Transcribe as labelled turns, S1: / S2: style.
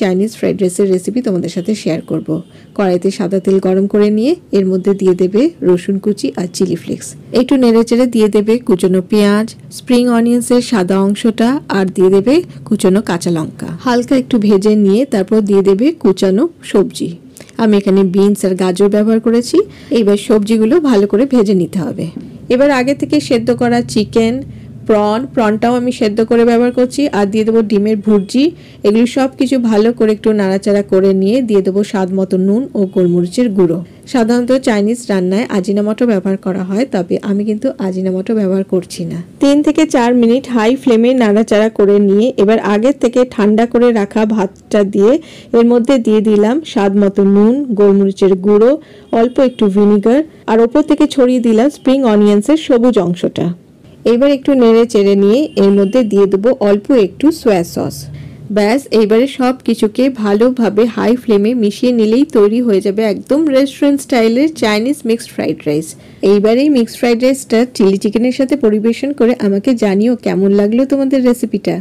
S1: Chinese fried রাইসের recipe তোমাদের সাথে শেয়ার করব। কড়াইতে সাদা তেল গরম করে নিয়ে এর মধ্যে দিয়ে দেবে রসুন কুচি আর চিলি ফ্লেক্স। একটু নেড়েচেড়ে দিয়ে দেবে কুচনো পেঁয়াজ, স্প্রিং অনিয়ন্সের সাদা অংশটা, আর দিয়ে দেবে কুচনো কাঁচা লঙ্কা। হালকা একটু ভেজে নিয়ে তারপর দিয়ে দেবে কুচানো সবজি। আমি এখানে বিনস আর গাজর ব্যবহার করেছি। এইবার সবজিগুলো ভালো করে ভেজে নিতে হবে। এবার আগে থেকে সেদ্ধ করা চিকেন, প্রনটাও আমি সেদ্ধ করে ব্যবহার করছি, আর দিয়ে দেবো ডিমের ভুর্জি। এগুলো সব কিছু ভালো করে একটু নাড়াচাড়া করে নিয়ে দিয়ে দেবো স্বাদ মতো নুন ও গোলমরিচের গুঁড়ো। সাধারণত চাইনিজ রান্নায় আজিনামোটো ব্যবহার করা হয়, তবে আমি কিন্তু আজিনামোটো ব্যবহার করছি না। 3 থেকে 4 মিনিট হাই ফ্লেমে নাড়াচাড়া করে নিয়ে এবার আগের থেকে ঠান্ডা করে রাখা ভাতটা দিয়ে এর মধ্যে দিয়ে দিলাম স্বাদ মতো নুন, গোলমরিচের গুঁড়ো, অল্প একটু ভিনিগার, আর ওপর থেকে ছড়িয়ে দিলাম স্প্রিং অনিয়ন্সের সবুজ অংশটা। এবার একটু নেড়ে চেড়ে নিয়ে এর মধ্যে দিয়ে দেবো অল্প একটু সয়া সস। ব্যাস, এইবারে সব কিছুকে ভালোভাবে হাই ফ্লেমে মিশিয়ে নিলেই তৈরি হয়ে যাবে একদম রেস্টুরেন্ট স্টাইলের চাইনিজ মিক্সড ফ্রাইড রাইস। এইবারে এই মিক্সড ফ্রাইড রাইসটা চিলি চিকেনের সাথে পরিবেশন করে আমাকে জানিও কেমন লাগলো তোমাদের রেসিপিটা।